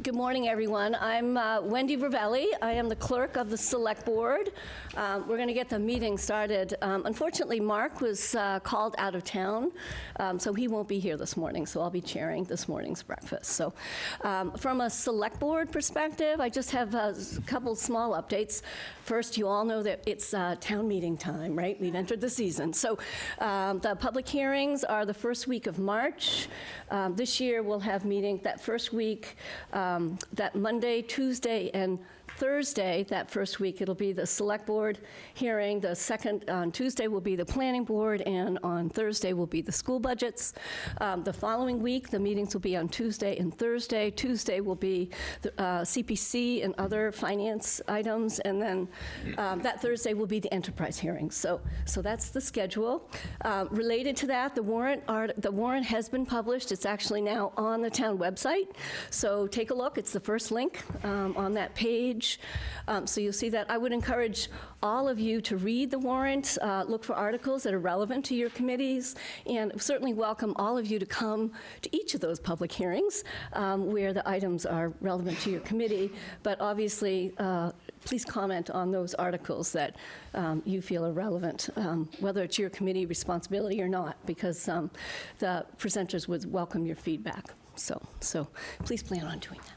Good morning, everyone. I'm Wendy Ravelli. I am the clerk of the Select Board. We're going to get the meeting started. Unfortunately, Mark was called out of town, so he won't be here this morning, so I'll be chairing this morning's breakfast. So from a Select Board perspective, I just have a couple small updates. First, you all know that it's town meeting time, right? We've entered the season. So the public hearings are the first week of March. This year, we'll have meetings that first week, that Monday, Tuesday, and Thursday, that first week, it'll be the Select Board hearing. The second, on Tuesday, will be the Planning Board, and on Thursday will be the school budgets. The following week, the meetings will be on Tuesday and Thursday. Tuesday will be the CPC and other finance items, and then that Thursday will be the enterprise hearings. So that's the schedule. Related to that, the warrant has been published. It's actually now on the town website. So take a look. It's the first link on that page. So you'll see that. I would encourage all of you to read the warrant, look for articles that are relevant to your committees, and certainly welcome all of you to come to each of those public hearings where the items are relevant to your committee. But obviously, please comment on those articles that you feel are relevant, whether it's your committee responsibility or not, because the presenters would welcome your feedback. So please plan on doing that.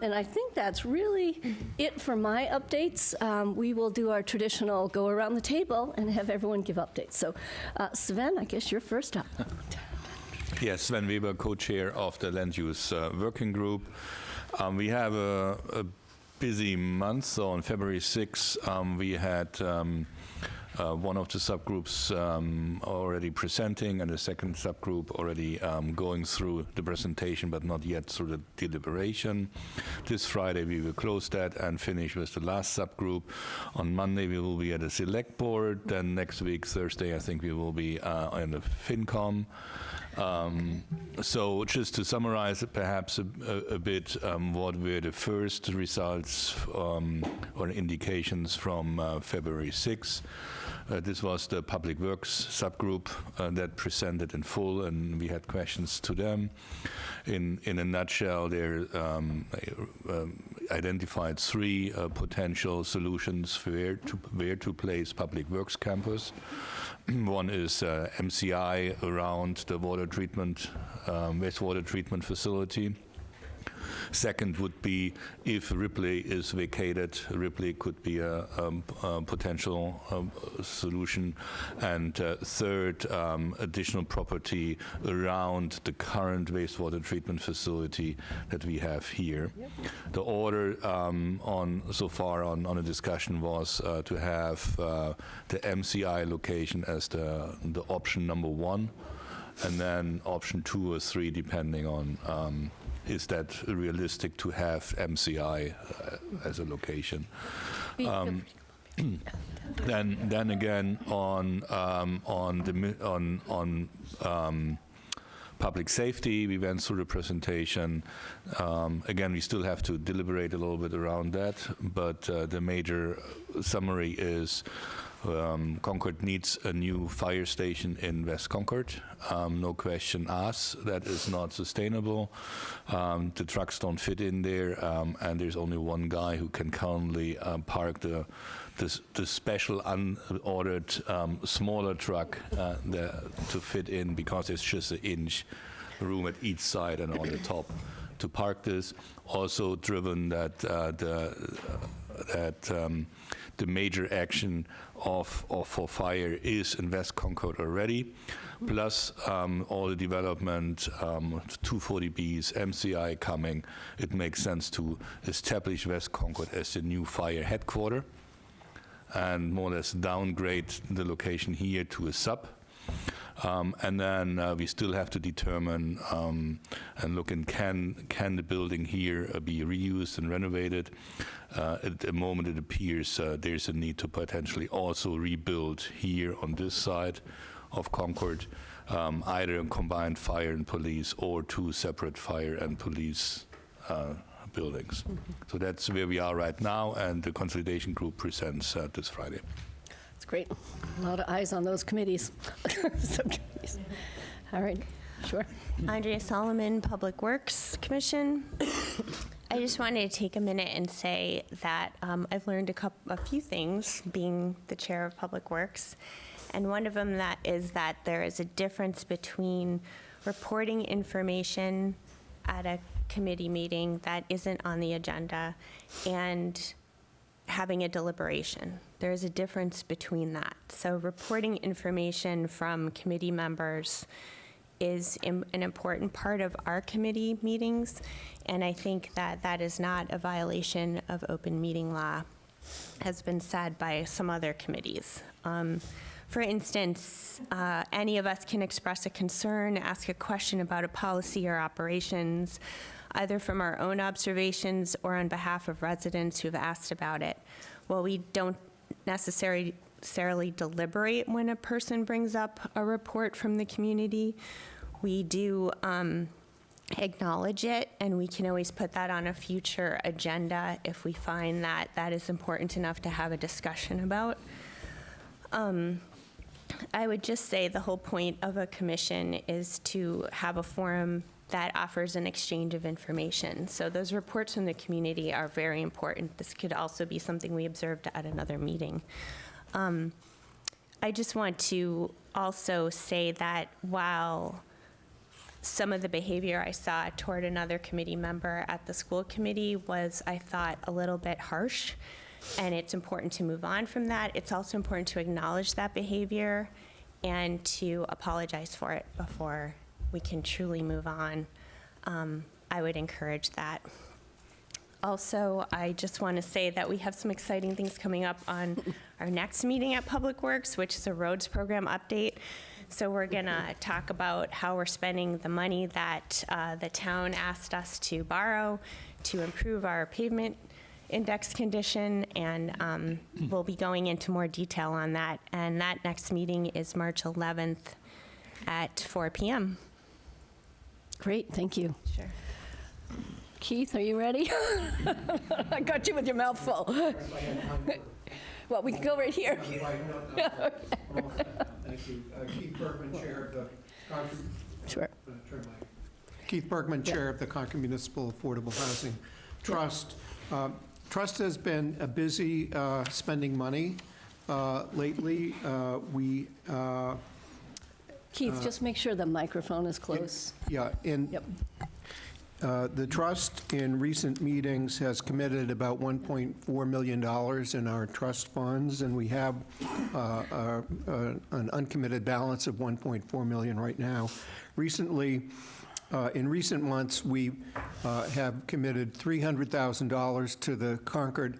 And I think that's really it for my updates. We will do our traditional go around the table and have everyone give updates. So Sven, I guess you're first up. Yes, Sven Weber, co-chair of the Land Use Working Group. We have a busy month. So on February 6th, we had one of the subgroups already presenting, and the second subgroup already going through the presentation, but not yet through the deliberation. This Friday we will close that and finish with the last subgroup. On Monday we will be at the Select Board. Then next week, Thursday, I think we will be on the FinCom. So just to summarize perhaps a bit, what were the first results or indications from February 6th. This was the Public Works subgroup that presented in full, and we had questions to them. In a nutshell, they identified three potential solutions for where to place Public Works campus. One is MCI around the water treatment, wastewater treatment facility. Second would be if Ripley is vacated, Ripley could be a potential solution. And third, additional property around the current wastewater treatment facility that we have here. Yep. The order so far on the discussion was to have the MCI location as the option number one, and then option 2 or 3 depending on is that realistic to have MCI as a location? Then again on public safety, we went through the presentation. Again, we still have to deliberate a little bit around that, but the major summary is Concord needs a new fire station in West Concord. No question asked. That is not sustainable. The trucks don't fit in there, and there's only one guy who can currently park the special unordered smaller truck to fit in, because it's just an inch room at each side and on the top to park this. Also driven that the major action for fire is in West Concord already, plus all the development, 240Bs, MCI coming. It makes sense to establish West Concord as the new fire headquarter and more or less downgrade the location here to a sub. And then we still have to determine and look in can the building here be reused and renovated. At the moment it appears there's a need to potentially also rebuild here on this side of Concord, either a combined fire and police or 2 separate fire and police buildings. Mm-hmm. So that's where we are right now, and the consolidation group presents this Friday. That's great. A lot of eyes on those committees. Subcommittees. All right. Sure. Andrea Solomon, Public Works Commission. I just wanted to take a minute and say that I've learned a few things being the chair of Public Works. And one of them is that there is a difference between reporting information at a committee meeting that isn't on the agenda and having a deliberation. There is a difference between that. So reporting information from committee members is an important part of our committee meetings, and I think that that is not a violation of open meeting law, has been said by some other committees. For instance, any of us can express a concern, ask a question about a policy or operations, either from our own observations or on behalf of residents who've asked about it. Well, we don't necessarily deliberate when a person brings up a report from the community. We do acknowledge it, and we can always put that on a future agenda if we find that that is important enough to have a discussion about. I would just say the whole point of a commission is to have a forum that offers an exchange of information. So those reports from the community are very important. This could also be something we observed at another meeting. I just want to also say that while some of the behavior I saw toward another committee member at the school committee was, I thought, a little bit harsh, and it's important to move on from that. It's also important to acknowledge that behavior and to apologize for it before we can truly move on. I would encourage that. Also, I just want to say that we have some exciting things coming up on our next meeting at Public Works, which is a roads program update. So we're going to talk about how we're spending the money that the town asked us to borrow to improve our pavement index condition, and we'll be going into more detail on that. And that next meeting is March 11th at 4 p.m. Great, thank you. Sure. Keith, are you ready? I got you with your mouth full. Well, we can go right here. Thank you. Keith Bergman, Chair of the Concord. Sure. Keith Bergman, Chair of the Concord Municipal Affordable Housing Trust. Trust has been busy spending money lately. Keith, just make sure the microphone is close. Yeah, Yep. the trust in recent meetings has committed about $1.4 million in our trust funds, and we have an uncommitted balance of $1.4 million right now. Recently, in recent months, we have committed $300,000 to the Concord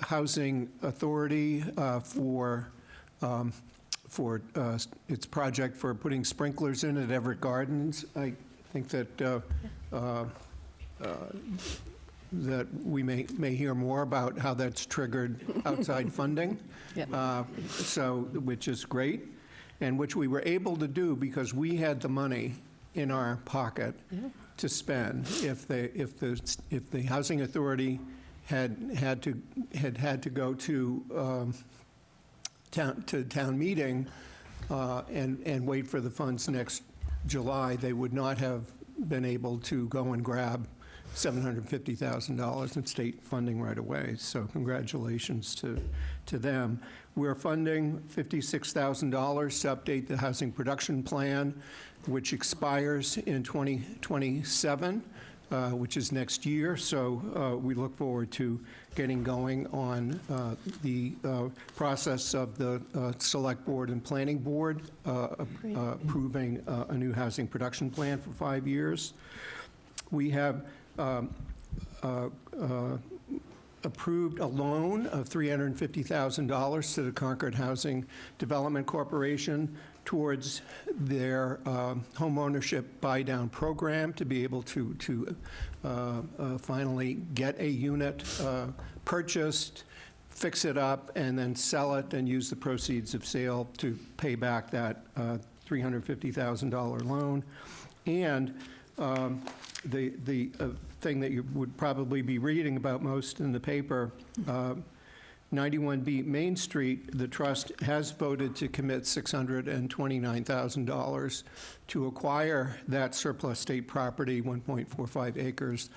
Housing Authority for its project for putting sprinklers in at Everett Gardens. I think that that we may hear more about how that's triggered outside funding, which is great, and which we were able to do because we had the money in our pocket to spend. If the housing authority had to go to town meeting and wait for the funds next July, they would not have been able to go and grab $750,000 in state funding right away. So congratulations to them. We're funding $56,000 to update the housing production plan, which expires in 2027, which is next year. So we look forward to getting going on the process of the Select Board and Planning Board approving a new housing production plan for 5 years. We have approved a loan of $350,000 to the Concord Housing Development Corporation towards their homeownership buy-down program to be able to finally get a unit purchased, fix it up, and then sell it and use the proceeds of sale to pay back that $350,000 loan. And the thing that you would probably be reading about most in the paper, 91B Main Street, the trust has voted to commit $629,000 to acquire that surplus state property, 1.45 acres,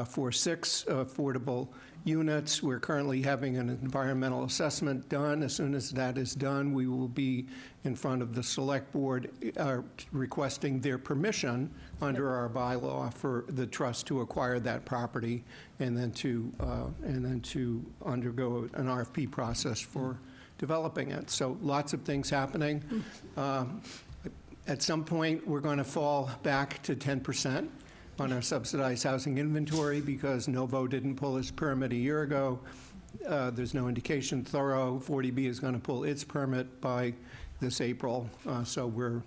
for 6 affordable units. We're currently having an environmental assessment done. As soon as that is done, we will be in front of the Select Board requesting their permission under our bylaw for the trust to acquire that property and then to undergo an RFP process for developing it. So lots of things happening. At some point, we're going to fall back to 10% on our subsidized housing inventory because Novo didn't pull its permit a year ago. There's no indication Thorough 40B is going to pull its permit by this April. So we're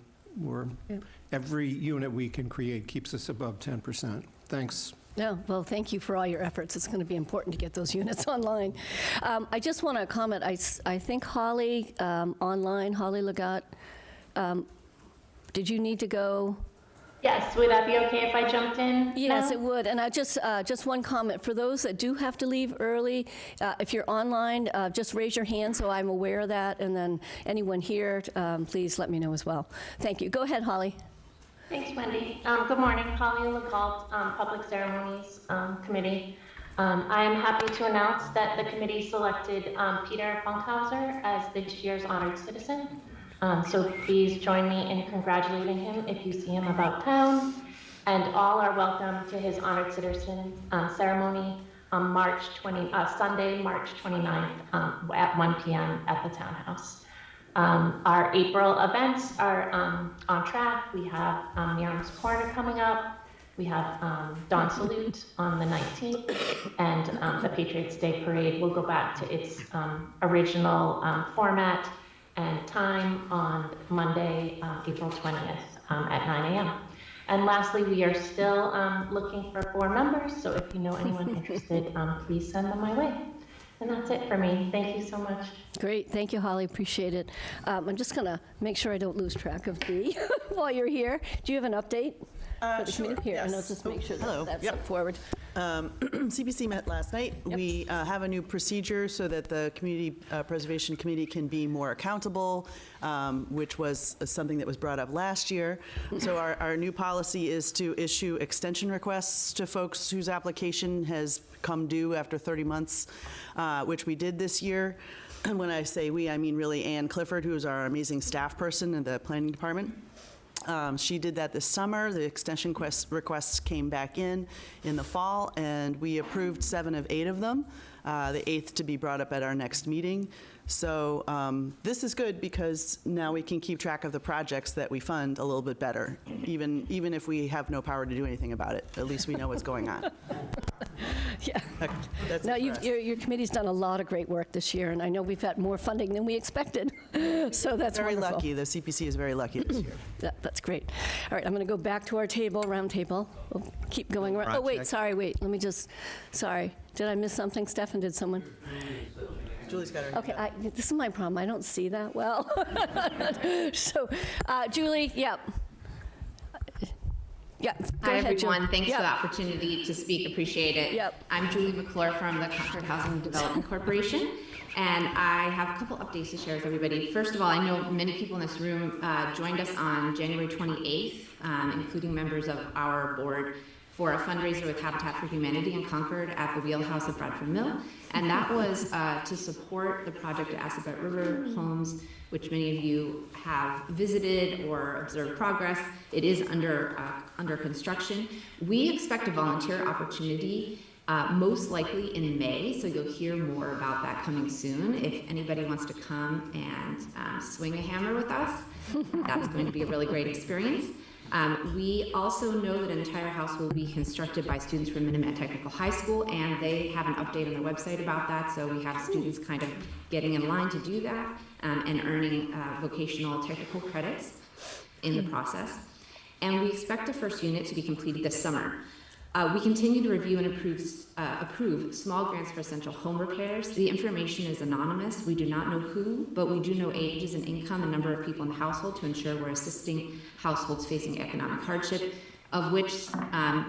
every unit we can create keeps us above 10%. Thanks. No, well, thank you for all your efforts. It's going to be important to get those units online. I just want to comment. I think Holly online, Holly Legat, did you need to go? Yes, would that be okay if I jumped in? Yes, now? it would. And I just one comment. For those that do have to leave early, if you're online, just raise your hand so I'm aware of that. And then anyone here, please let me know as well. Thank you. Go ahead, Holly. Thanks, Wendy. Good morning, Holly Legault, Public Ceremonies Committee. I am happy to announce that the committee selected Peter Funkhauser as this year's honored citizen. So please join me in congratulating him if you see him about town. And all are welcome to his honored citizen ceremony on Sunday, March 29th at 1 p.m. at the Townhouse. Our April events are on track. We have Miriam's Corner coming up. We have Dawn Salute on the 19th, and the Patriots Day Parade will go back to its original format and time on Monday, April 20th at 9 a.m. And lastly, we are still looking for 4 members, so if you know anyone interested, please send them my way. And that's it for me. Thank you so much. Great. Thank you, Holly. Appreciate it. I'm just going to make sure I don't lose track of Dee while you're here. Do you have an update for the committee? Here, yes. I know, just make sure Hello. that's Yep. up forward. CPC met last night. Yep. We have a new procedure so that the Community Preservation Committee can be more accountable, which was something that was brought up last year. So our new policy is to issue extension requests to folks whose application has come due after 30 months, which we did this year. And when I say we, I mean really Ann Clifford, who is our amazing staff person in the planning department. She did that this summer. The extension requests came back in the fall, and we approved 7 of 8 of them, the 8th to be brought up at our next meeting. So this is good because now we can keep track of the projects that we fund a little bit better, even if we have no power to do anything about it. At least we know what's going on. Yeah. That's No, it for us. your committee's done a lot of great work this year, and I know we've had more funding than we expected. So that's Very wonderful. lucky. The CPC is very lucky this year. That's great. All right, I'm going to go back to our table, round table. We'll keep going around. Oh, wait, wait. Let me just, sorry. Did I miss something? Stefan, did someone? Julie's got her hand Okay, up. this is my problem. I don't see that well. So, Julie, yeah. Yeah, go Hi, ahead, Julie. everyone. Thanks Yeah. for the opportunity to speak. Appreciate it. Yep. I'm Julie McClure from the Concord Housing Development Corporation, and I have a couple updates to share with everybody. First of all, I know many people in this room joined us on January 28th, including members of our board, for a fundraiser with Habitat for Humanity in Concord at the Wheelhouse of Bradford Mill. And that was to support the project at Assabet River Homes, which many of you have visited or observed progress. It is under construction. We expect a volunteer opportunity most likely in May, so you'll hear more about that coming soon. If anybody wants to come and swing a hammer with us, that's going to be a really great experience. We also know that an entire house will be constructed by students from Minuteman Technical High School, and they have an update on their website about that, so we have students kind of getting in line to do that and earning vocational technical credits in the process. And we expect the first unit to be completed this summer. We continue to review and approve small grants for essential home repairs. The information is anonymous. We do not know who, but we do know ages and income and number of people in the household to ensure we're assisting households facing economic hardship, of which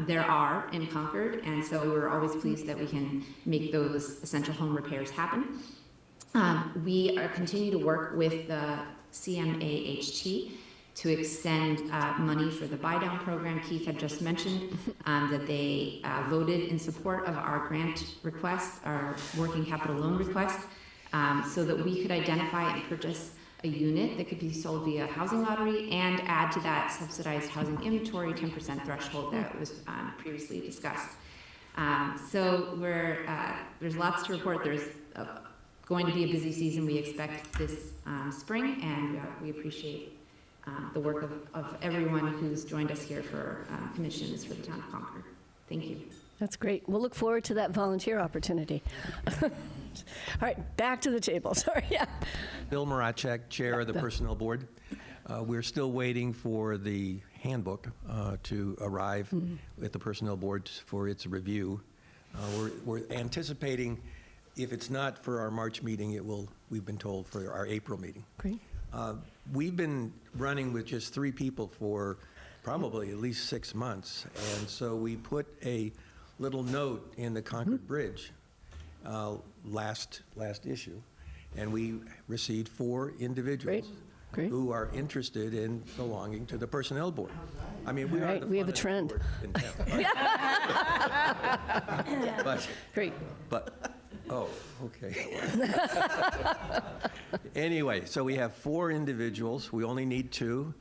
there are in Concord, and so we're always pleased that we can make those essential home repairs happen. We are continue to work with the CMAHT to extend money for the buy-down program. Keith had just mentioned that they voted in support of our grant request, our working capital loan request, so that we could identify and purchase a unit that could be sold via housing lottery and add to that subsidized housing inventory 10% threshold that was previously discussed. So there's lots to report. There's going to be a busy season we expect this spring, and we appreciate the work of everyone who's joined us here for commissions for the town of Concord. Thank you. That's great. We'll look forward to that volunteer opportunity. All right, back to the table. Sorry, yeah. Bill Maracek, Chair of the Personnel Board. We're still waiting for the handbook to arrive at the Personnel Board for its review. We're anticipating, if it's not for our March meeting, we've been told, for our April meeting. Great. We've been running with just 3 people for probably at least 6 months, and so we put a little note in the Concord Bridge last issue, and we received 4 individuals Great. who are interested in belonging to the Personnel Board. I mean, we All are right, the we have a funnest trend. board in town. But Great. oh, okay. Anyway, so we have 4 individuals. We only need 2.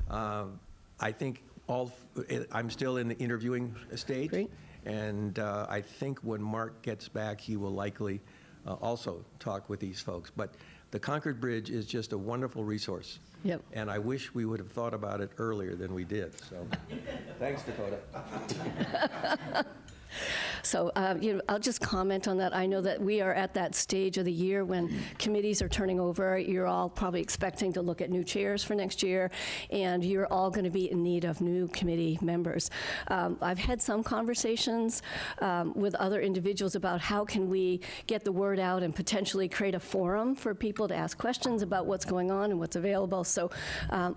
I think I'm still in the interviewing stage. Great. And I think when Mark gets back, he will likely also talk with these folks. But the Concord Bridge is just a wonderful resource. Yep. And I wish we would have thought about it earlier than we did. So thanks, Dakota. So, I'll just comment on that. I know that we are at that stage of the year when committees are turning over. You're all probably expecting to look at new chairs for next year, and you're all going to be in need of new committee members. I've had some conversations with other individuals about how can we get the word out and potentially create a forum for people to ask questions about what's going on and what's available. So,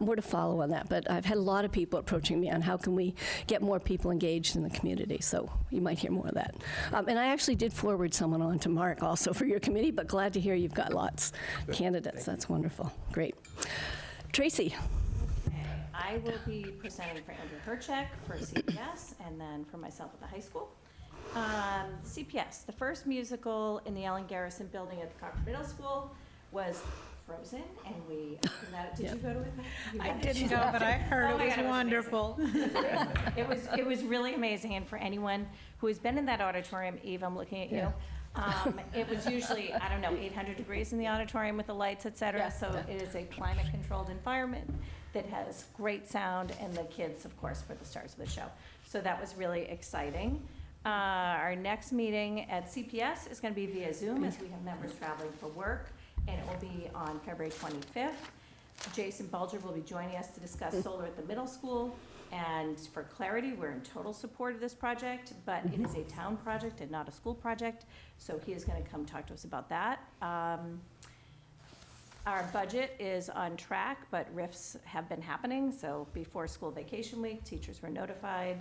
more to follow on that. But I've had a lot of people approaching me on how can we get more people engaged in the community. So you might hear more of that. And I actually did forward someone on to Mark also for your committee, but glad to hear you've got lots of candidates. That's wonderful. Great. Tracy. I will be presenting for Andrew Herchek for CPS and then for myself at the high school. CPS, the first musical in the Ellen Garrison building at the Concord Middle School was Frozen, and we opened that. Did you go to it? I didn't go, but I heard Oh my it was God, wonderful. It was really amazing, and for anyone who has been in that auditorium, Eve, I'm looking at you. It was usually, I don't know, 800 degrees in the auditorium with the lights, et cetera. So it is a climate-controlled environment that has great sound, and the kids, of course, were the stars of the show. So that was really exciting. Our next meeting at CPS is going to be via Zoom, as we have members traveling for work, and it will be on February 25th. Jason Bulger will be joining us to discuss solar at the middle school. And for clarity, we're in total support of this project, but it is a town project and not a school project. So he is going to come talk to us about that. Our budget is on track, but RIFs have been happening. So before school vacation week, teachers were notified.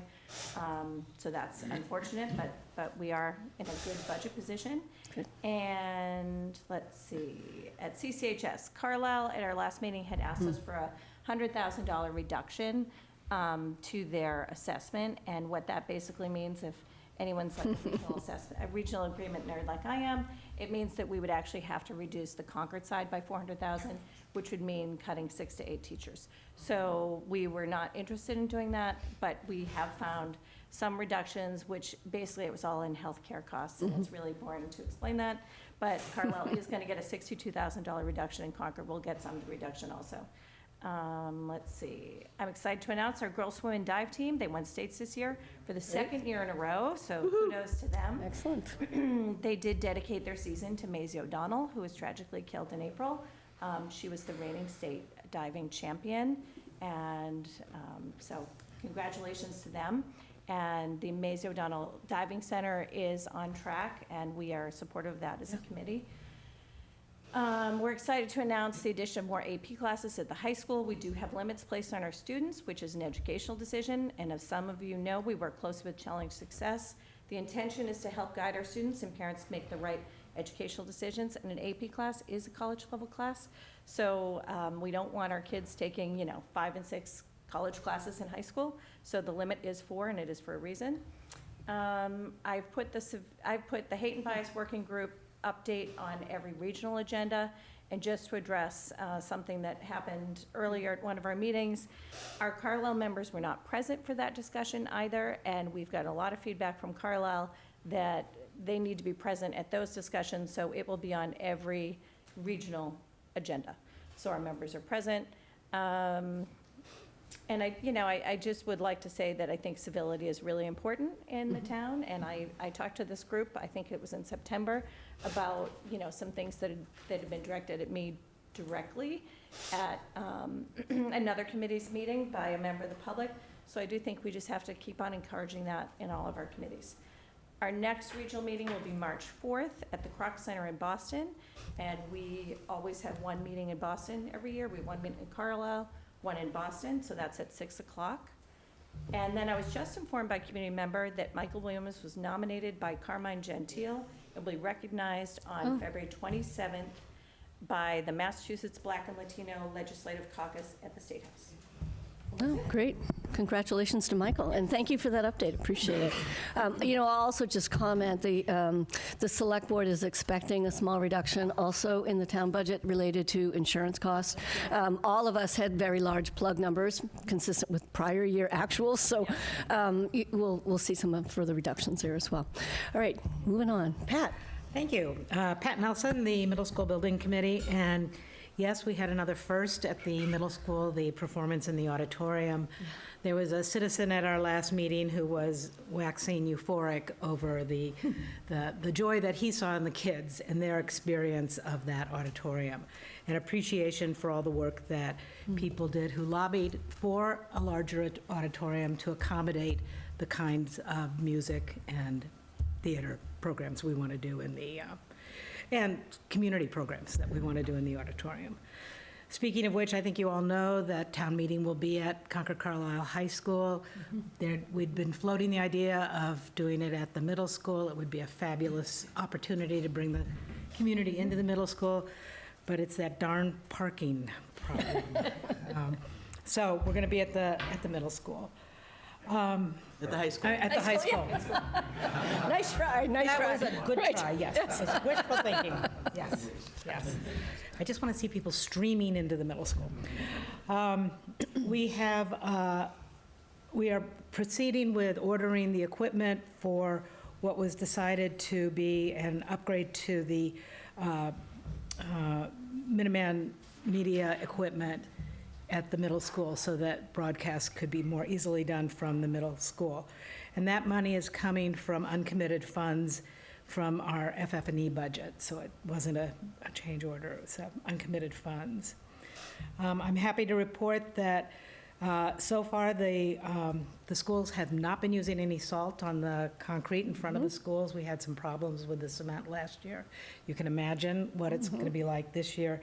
So that's unfortunate, but we are in a good budget position. Good. And let's see, at CCHS, Carlisle at our last meeting had asked us for a $100,000 reduction to their assessment. And what that basically means, if anyone's like a regional agreement nerd like I am, it means that we would actually have to reduce the Concord side by $400,000, which would mean cutting 6 to 8 teachers. So we were not interested in doing that, but we have found some reductions, which basically it was all in healthcare costs, and it's really boring to explain that. But Carlisle is going to get a $62,000 reduction, and Concord will get some reduction also. Let's see. I'm excited to announce our girls swim and dive team. They won states this year for the second year in a row, so kudos to them. Excellent. They did dedicate their season to Maisie O'Donnell, who was tragically killed in April. She was the reigning state diving champion, and so congratulations to them. And the Maisie O'Donnell Diving Center is on track, and we are supportive of that as a committee. We're excited to announce the addition of more AP classes at the high school. We do have limits placed on our students, which is an educational decision, and as some of you know, we work closely with Challenge Success. The intention is to help guide our students and parents make the right educational decisions, and an AP class is a college level class. So we don't want our kids taking, 5 and 6 college classes in high school. So the limit is 4, and it is for a reason. I've put the Hate and Bias Working Group update on every regional agenda. And just to address something that happened earlier at one of our meetings, our Carlisle members were not present for that discussion either, and we've got a lot of feedback from Carlisle that they need to be present at those discussions, so it will be on every regional agenda. So our members are present. And I just would like to say that I think civility is really important in the town, and I talked to this group, I think it was in September, about, some things that had been directed at me directly at another committee's meeting by a member of the public. So I do think we just have to keep on encouraging that in all of our committees. Our next regional meeting will be March 4th at the Kroc Center in Boston, and we always have one meeting in Boston every year. We have one meeting in Carlisle, one in Boston, so that's at 6 o'clock. And then I was just informed by a community member that Michael Williams was nominated by Carmine Gentile and will be recognized on February 27th by the Massachusetts Black and Latino Legislative Caucus at the State House. Oh, great. Congratulations to Michael, and thank you for that update. Appreciate it. I'll also just comment, the Select Board is expecting a small reduction also in the town budget related to insurance costs. All of us had very large plug numbers consistent with prior year actuals, so we'll see some further reductions there as well. All right, moving on. Pat. Thank you. Pat Nelson, the Middle School Building Committee, and yes, we had another first at the middle school, the performance in the auditorium. There was a citizen at our last meeting who was waxing euphoric over the joy that he saw in the kids and their experience of that auditorium, and appreciation for all the work that people did who lobbied for a larger auditorium to accommodate the kinds of music and theater programs we want to do in the and community programs that we want to do in the auditorium. Speaking of which, I think you all know that town meeting will be at Concord Carlisle High School. We'd been floating the idea of doing it at the middle school. It would be a fabulous opportunity to bring the community into the middle school, but it's that darn parking problem. So we're going to be at the middle school. At the high school. At the high school. Nice try, nice try. That was a good Right. try, yes. That was wishful thinking. Yes, yes. I just want to see people streaming into the middle school. We are proceeding with ordering the equipment for what was decided to be an upgrade to the Minuteman Media equipment at the middle school so that broadcasts could be more easily done from the middle school. And that money is coming from uncommitted funds from our FF&E budget, so it wasn't a change order, it was uncommitted funds. I'm happy to report that so far the schools have not been using any salt on the concrete in front of the schools. We had some problems with the cement last year. You can imagine what it's going to be like this year.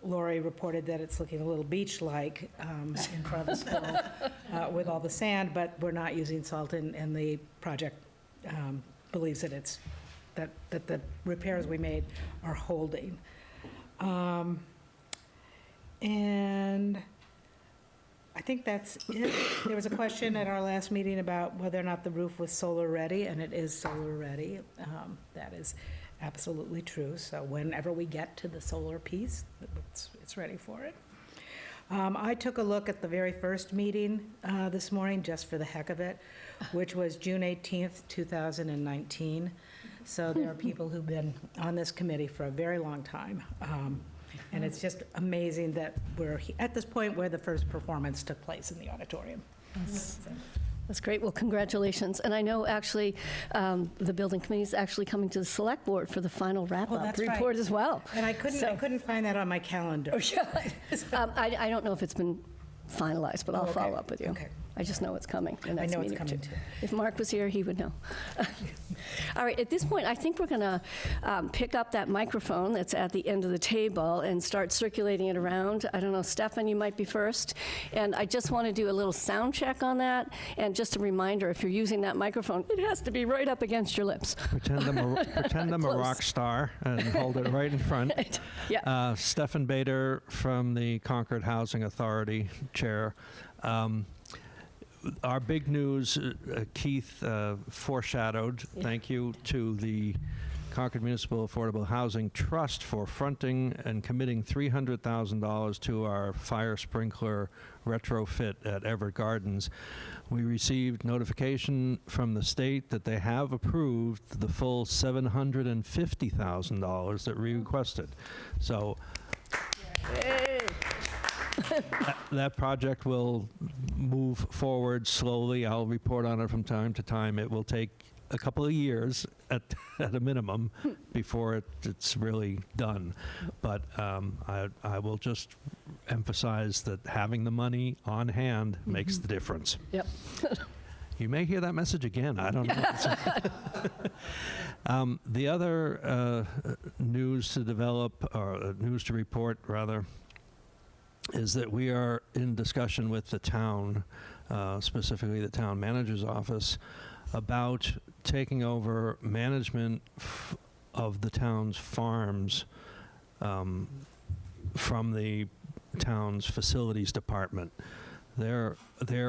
Lori reported that it's looking a little beach-like in front of the school with all the sand, but we're not using salt, and the project believes that that the repairs we made are holding. And I think that's it. There was a question at our last meeting about whether or not the roof was solar-ready, and it is solar-ready. That is absolutely true. So whenever we get to the solar piece, it's ready for it. I took a look at the very first meeting this morning, just for the heck of it, which was June 18th, 2019. So there are people who've been on this committee for a very long time. And it's just amazing that we're at this point where the first performance took place in the auditorium. So. That's great. Well, congratulations. And I know actually the building committee is actually coming to the select board for the final wrap-up that's report right. as well. And I couldn't find that on my calendar. I don't know if it's been finalized, but I'll follow up with you. Okay. I just know it's coming. The next know it's meeting, coming, too. too. If Mark was here, he would know. All right, at this point, I think we're going to pick up that microphone that's at the end of the table and start circulating it around. I don't know, Stefan, you might be first. And I just want to do a little sound check on that. And just a reminder, if you're using that microphone, it has to be right up against your lips. Pretend I'm a Close. rock star and hold it right in front. Yeah. Stefan Bader from the Concord Housing Authority, Chair. Our big news, Keith foreshadowed, thank you to the Concord Municipal Affordable Housing Trust for fronting and committing $300,000 to our fire sprinkler retrofit at Everett Gardens. We received notification from the state that they have approved the full $750,000 that we requested. So that project will move forward slowly. I'll report on it from time to time. It will take a couple of years at a minimum before it's really done. But I will just emphasize that having the money on hand makes the difference. Yep. You may hear that message again. I don't know. The other news to develop, or news to report, rather, is that we are in discussion with the town, specifically the town manager's office, about taking over management of the town's farms from the town's facilities department. They're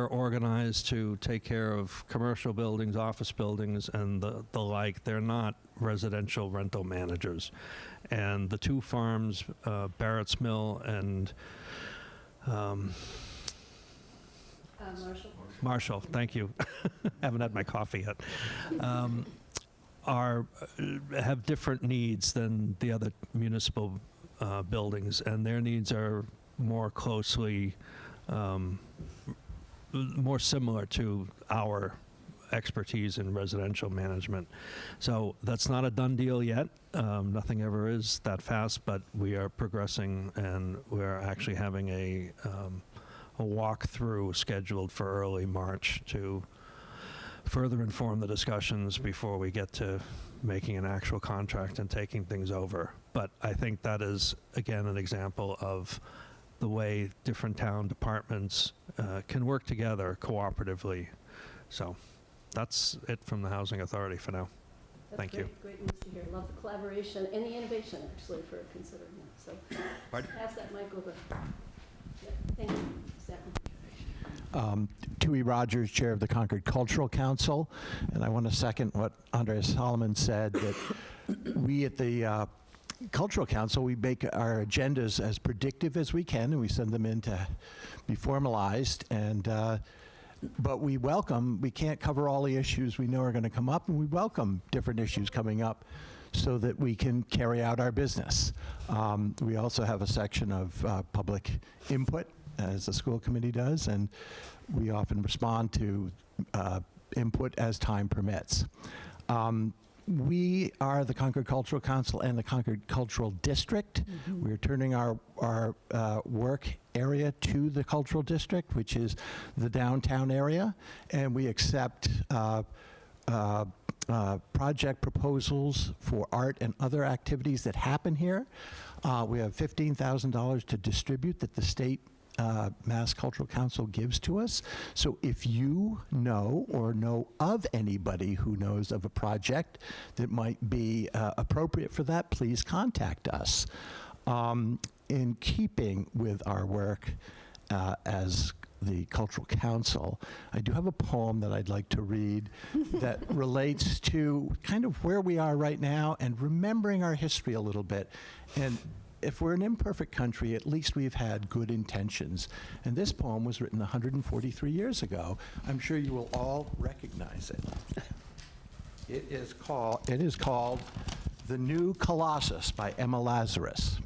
organized to take care of commercial buildings, office buildings, and the like. They're not residential rental managers. And the two farms, Barrett's Mill and Marshall, thank you. Haven't had my coffee yet. Have different needs than the other municipal buildings, and their needs are more closely, more similar to our expertise in residential management. So that's not a done deal yet. Nothing ever is that fast, but we are progressing, and we're actually having a walkthrough scheduled for early March to further inform the discussions before we get to making an actual contract and taking things over. But I think that is, again, an example of the way different town departments can work together cooperatively. So that's it from the Housing Authority for now. Thank you. Great news to hear. Love the collaboration and the innovation, actually, for considering that. So pass that mic over. Yep. Thank you, Stefan. Tui Rogers, Chair of the Concord Cultural Council, and I want to second what Andres Solomon said, that we at the Cultural Council, we make our agendas as predictive as we can, and we send them in to be formalized, and but we can't cover all the issues we know are going to come up, and we welcome different issues coming up so that we can carry out our business. We also have a section of public input, as the school committee does, and we often respond to input as time permits. We are the Concord Cultural Council and the Concord Cultural District. We're turning our work area to the Cultural District, which is the downtown area, and we accept project proposals for art and other activities that happen here. We have $15,000 to distribute that the state Mass Cultural Council gives to us. So if you know or know of anybody who knows of a project that might be appropriate for that, please contact us. In keeping with our work as the Cultural Council, I do have a poem that I'd like to read that relates to kind of where we are right now and remembering our history a little bit. And if we're an imperfect country, at least we've had good intentions. And this poem was written 143 years ago. I'm sure you will all recognize it. It is called The New Colossus by Emma Lazarus.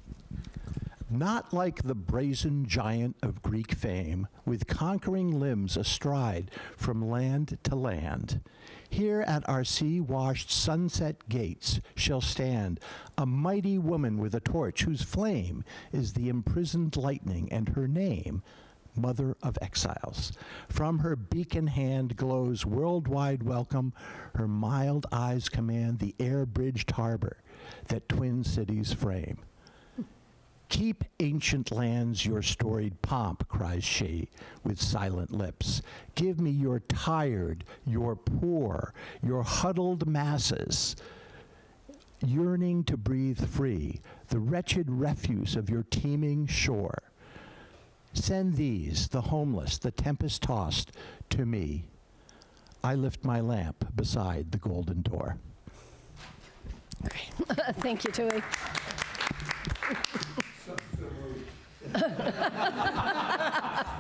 Not like the brazen giant of Greek fame, with conquering limbs astride from land to land. Here at our sea-washed sunset gates shall stand a mighty woman with a torch whose flame is the imprisoned lightning, and her name, mother of exiles. From her beacon hand glows worldwide welcome. Her mild eyes command the air-bridged harbor that twin cities frame. Keep ancient lands your storied pomp, cries she with silent lips. Give me your tired, your poor, your huddled masses, yearning to breathe free, the wretched refuse of your teeming shore. Send these, the homeless, the tempest-tossed, to me. I lift my lamp beside the golden door. Thank you, Tui.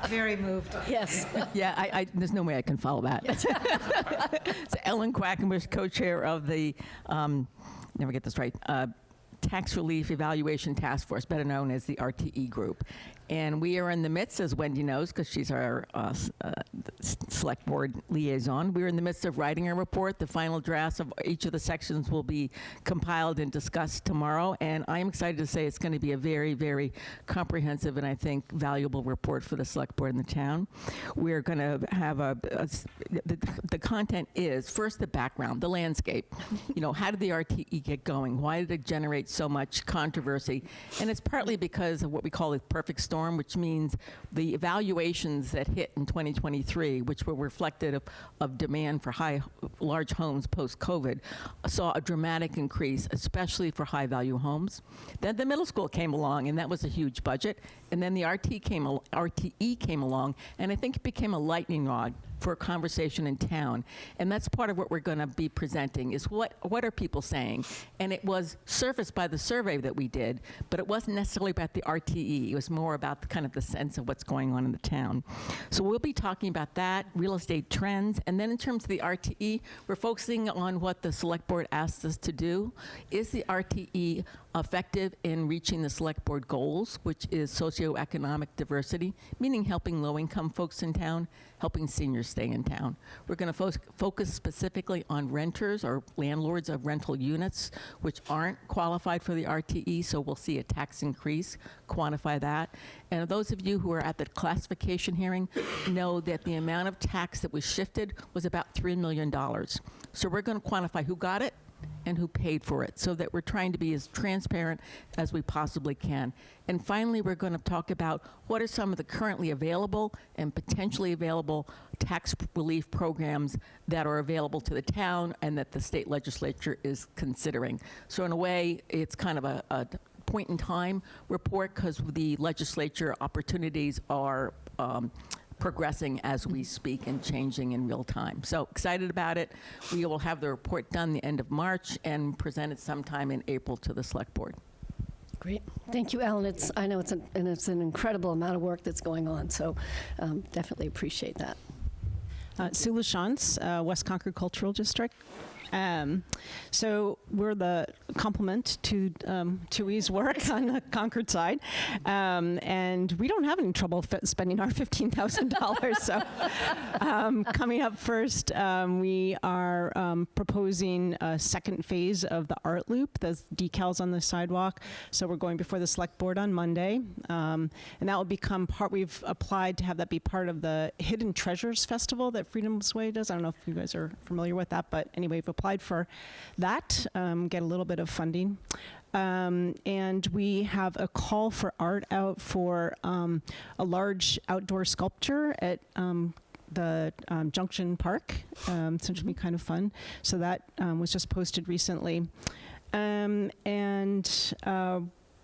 Very moved. Yes. Yeah, there's no way I can follow that. It's Ellen Quackenbush, co-chair of the, never get this right, Tax Relief Evaluation Task Force, better known as the RTE Group. And we are in the midst, as Wendy knows, because she's our select board liaison, we're in the midst of writing a report. The final drafts of each of the sections will be compiled and discussed tomorrow. And I'm excited to say it's going to be a very, very comprehensive and I think valuable report for the select board in the town. We're going to have the content is first the background, the landscape. You know, how did the RTE get going? Why did it generate so much controversy? And it's partly because of what we call the perfect storm, which means the evaluations that hit in 2023, which were reflective of demand for large homes post-COVID, saw a dramatic increase, especially for high-value homes. Then the middle school came along, and that was a huge budget. And then the RTE came along, and I think it became a lightning rod for a conversation in town. And that's part of what we're going to be presenting is what are people saying? And it was surfaced by the survey that we did, but it wasn't necessarily about the RTE. It was more about kind of the sense of what's going on in the town. So we'll be talking about that, real estate trends, and then in terms of the RTE, we're focusing on what the select board asked us to do. Is the RTE effective in reaching the select board goals, which is socioeconomic diversity, meaning helping low-income folks in town, helping seniors stay in town. We're going to focus specifically on renters or landlords of rental units, which aren't qualified for the RTE, so we'll see a tax increase, quantify that. And those of you who are at the classification hearing know that the amount of tax that was shifted was about $3 million. So we're going to quantify who got it and who paid for it, so that we're trying to be as transparent as we possibly can. And finally, we're going to talk about what are some of the currently available and potentially available tax relief programs that are available to the town and that the state legislature is considering. So in a way, it's kind of a point in time report because the legislature opportunities are progressing as we speak and changing in real time. So excited about it. We will have the report done the end of March and present it sometime in April to the select board. Great. Thank you, Ellen. I know it's an incredible amount of work that's going on, so definitely appreciate that. Sue LaChance, West Concord Cultural District. So we're the complement to Tui's work on the Concord side, and we don't have any trouble spending our $15,000. So coming up first, we are proposing a second phase of the art loop, the decals on the sidewalk. So we're going before the select board on Monday, and that will become part. We've applied to have that be part of the Hidden Treasures Festival that Freedom's Way does. I don't know if you guys are familiar with that, but anyway, we've applied for that, get a little bit of funding. And we have a call for art out for a large outdoor sculpture at the Junction Park, so it should be kind of fun. So that was just posted recently.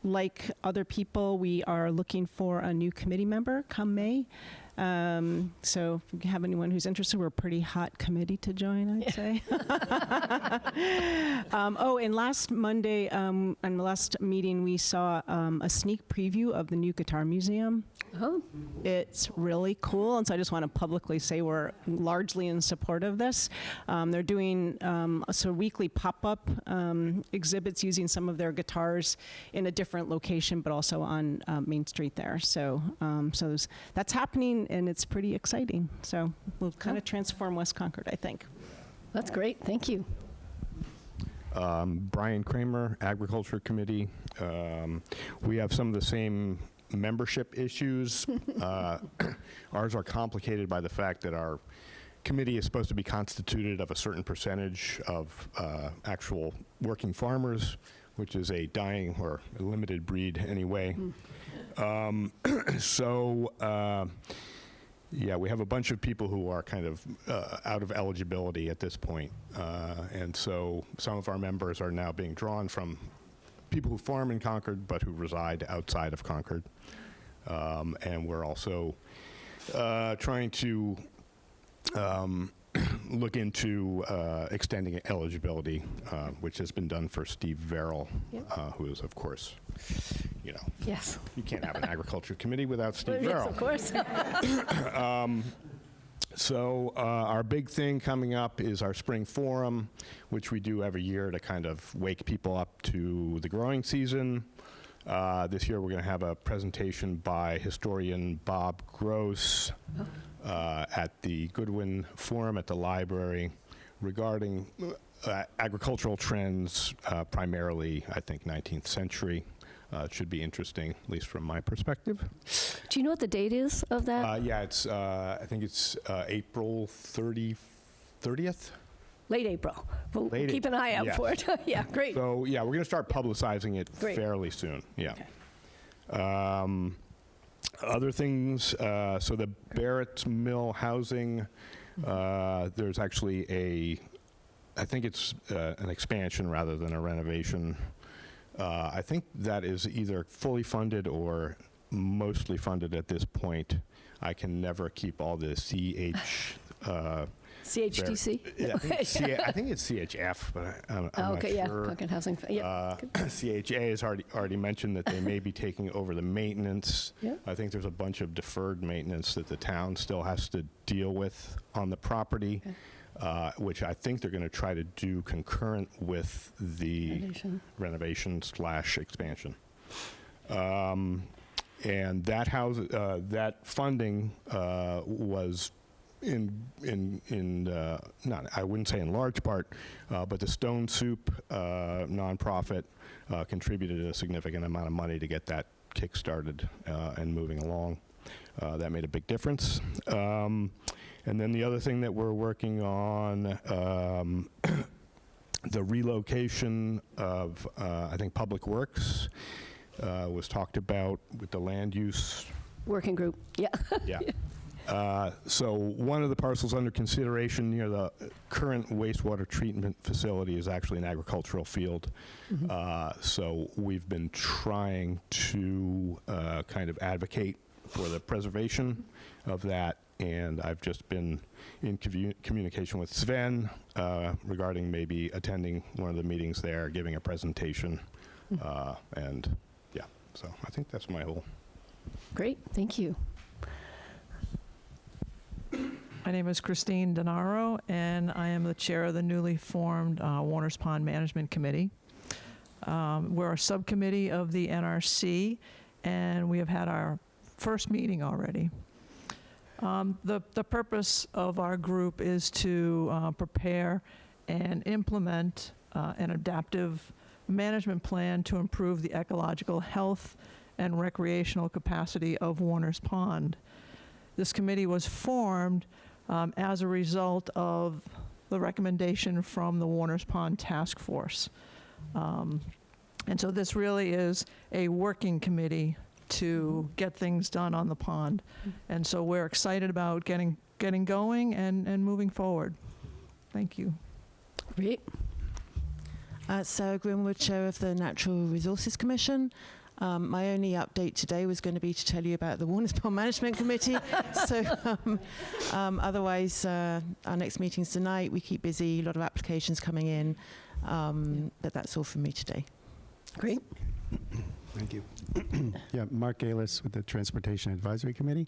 Like other people, we are looking for a new committee member come May. So if you have anyone who's interested, we're a pretty hot committee to join, I'd say. And last Monday, in the last meeting, we saw a sneak preview of the new Guitar Museum. Oh. It's really cool, and so I just want to publicly say we're largely in support of this. They're doing weekly pop-up exhibits using some of their guitars in a different location, but also on Main Street there. So, that's happening, and it's pretty exciting. So we'll kind of transform West Concord, I think. That's great. Thank you. Brian Kramer, Agriculture Committee. We have some of the same membership issues. Ours are complicated by the fact that our committee is supposed to be constituted of a certain percentage of actual working farmers, which is a dying or a limited breed anyway. Yeah, we have a bunch of people who are kind of out of eligibility at this point. And so some of our members are now being drawn from people who farm in Concord but who reside outside of Concord. And we're also trying to look into extending eligibility, which has been done for Steve Verrill, who is, of course, you know, Yes. you can't have an agriculture committee without Steve Yes, Verrill. of course. So our big thing coming up is our spring forum, which we do every year to kind of wake people up to the growing season. This year we're going to have a presentation by historian Bob Gross at the Goodwin Forum at the library regarding agricultural trends, primarily, I think, 19th century. It should be interesting, at least from my perspective. Do you know what the date is of that? Yeah, it's, I think it's April 30th. Late April. We'll Late keep an eye out yes. for it. Yeah, great. So, yeah, we're going to start publicizing it Great. fairly soon. Yeah. Other things, so the Barrett Mill housing, there's actually I think it's an expansion rather than a renovation. I think that is either fully funded or mostly funded at this point. I can never keep all the CHDC? I think it's CHF, but I'm Oh, not okay, yeah, sure. Concord Housing. Yeah. CHA has already mentioned that they may be taking over the maintenance. Yeah. I think there's a bunch of deferred maintenance that the town still has to deal with on the property, which I think they're going to try to do concurrent with the renovation/expansion. And that that funding was not, I wouldn't say in large part, but the Stone Soup nonprofit contributed a significant amount of money to get that kick-started and moving along. That made a big difference. And then the other thing that we're working on, the relocation of, I think, Public Works was talked about with the land use Working group, yeah. yeah. So one of the parcels under consideration near the current wastewater treatment facility is actually an agricultural field. So we've been trying to kind of advocate for the preservation of that, and I've just been in communication with Sven regarding maybe attending one of the meetings there, giving a presentation, and yeah, so I think that's my whole. Great, thank you. My name is Christine Denaro, and I am the chair of the newly formed Warners Pond Management Committee. We're a subcommittee of the NRC, and we have had our first meeting already. The purpose of our group is to prepare and implement an adaptive management plan to improve the ecological health and recreational capacity of Warners Pond. This committee was formed as a result of the recommendation from the Warners Pond Task Force. And so this really is a working committee to get things done on the pond. And so we're excited about getting going and moving forward. Thank you. Great. Sarah Grimwood, Chair of the Natural Resources Commission. My only update today was going to be to tell you about the Warners Pond Management Committee. So otherwise, our next meeting's tonight. We keep busy, a lot of applications coming in. But that's all from me today. Great. Thank you. Yeah, Mark Galis with the Transportation Advisory Committee.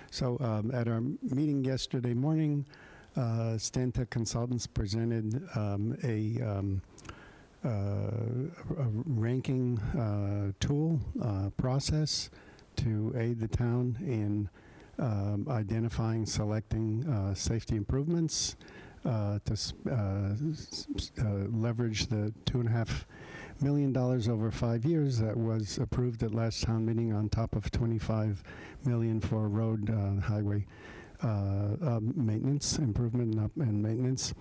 So at our meeting yesterday morning, Stantec Consultants presented a ranking tool process to aid the town in identifying, selecting safety improvements to leverage the $2.5 million over 5 years that was approved at last town meeting on top of $25 million for road highway maintenance, improvement and maintenance.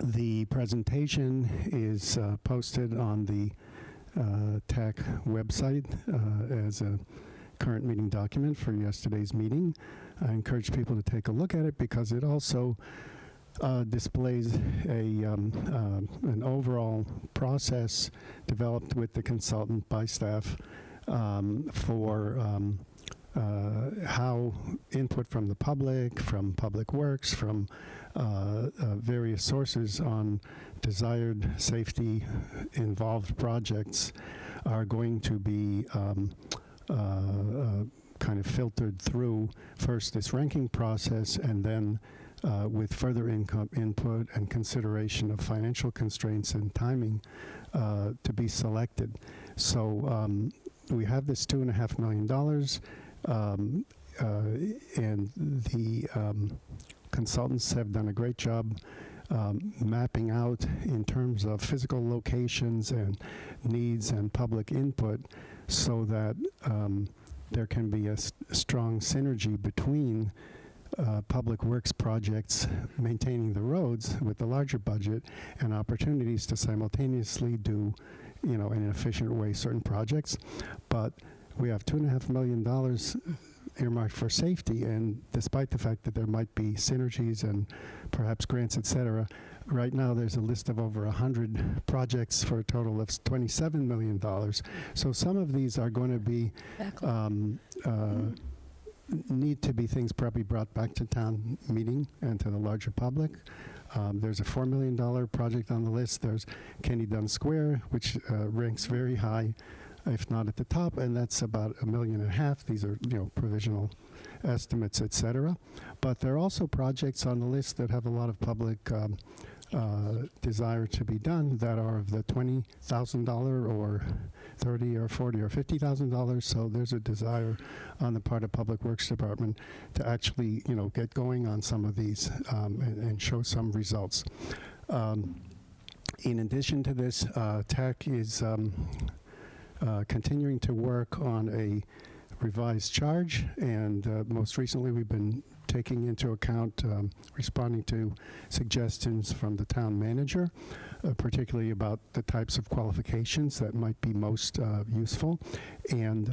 The presentation is posted on the TAC website as a current meeting document for yesterday's meeting. I encourage people to take a look at it because it also displays an overall process developed with the consultant by staff for how input from the public, from Public Works, from various sources on desired safety-involved projects are going to be kind of filtered through first this ranking process and then with further input and consideration of financial constraints and timing to be selected. So we have this $2.5 million and the consultants have done a great job mapping out in terms of physical locations and needs and public input so that there can be a strong synergy between public works projects maintaining the roads with the larger budget and opportunities to simultaneously do, in an efficient way certain projects. But we have $2.5 million earmarked for safety, and despite the fact that there might be synergies and perhaps grants, et cetera, right now there's a list of over 100 projects for a total of $27 million. So some of these are going to be need to be things probably brought back to town meeting and to the larger public. There's a $4 million project on the list. There's Kenny Dunn Square, which ranks very high, if not at the top, and that's about $1.5 million. These are, provisional estimates, et cetera. But there are also projects on the list that have a lot of public desire to be done that are of the $20,000 or $30,000 or $40,000 or $50,000. So there's a desire on the part of Public Works Department to actually, get going on some of these and show some results. In addition to this, TAC is continuing to work on a revised charge, and most recently we've been taking into account, responding to suggestions from the town manager, particularly about the types of qualifications that might be most useful. And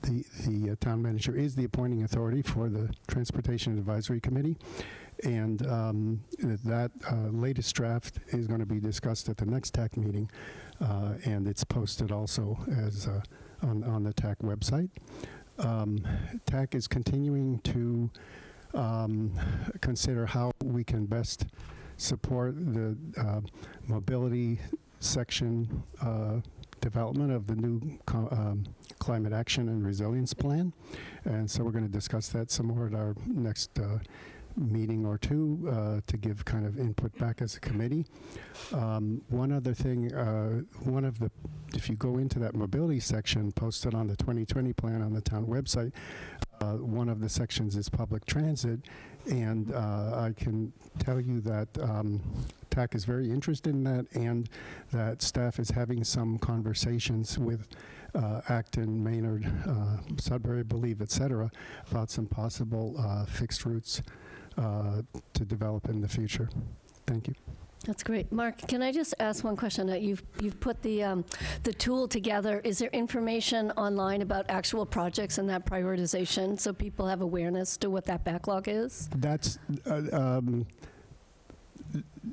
the town manager is the appointing authority for the Transportation Advisory Committee. And that latest draft is going to be discussed at the next TAC meeting, and it's posted also as on the TAC website. TAC is continuing to consider how we can best support the mobility section development of the new Climate Action and Resilience Plan. And so we're going to discuss that some more at our next meeting or two to give kind of input back as a committee. One other thing, if you go into that mobility section posted on the 2020 plan on the town website, one of the sections is public transit, and I can tell you that TAC is very interested in that, and that staff is having some conversations with Acton, Maynard, Sudbury, I believe, et cetera, about some possible fixed routes to develop in the future. Thank you. That's great. Mark, can I just ask one question? You've put the tool together. Is there information online about actual projects and that prioritization so people have awareness to what that backlog is? That's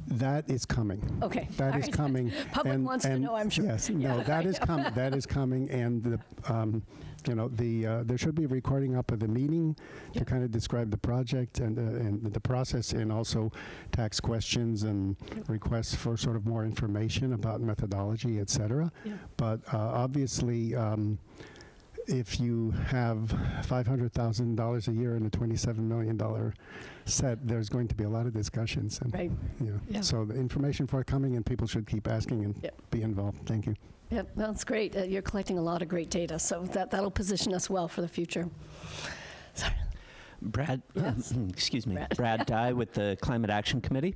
that is coming. Okay. That All is right. coming. Public wants to know, I'm sure. Yes. No, that is coming. That is coming, and there should be a recording up of the meeting to kind of describe the project and the process, and also tax questions and requests for sort of more information about methodology, et cetera. But obviously, if you have $500,000 a year and a $27 million set, there's going to be a lot of discussions. And, right. So the information forthcoming, and people should keep asking and be involved. Thank you. Yep, that's great. You're collecting a lot of great data, so that'll position us well for the future. Sorry. Brad, excuse me, Brad Dye with the Climate Action Committee.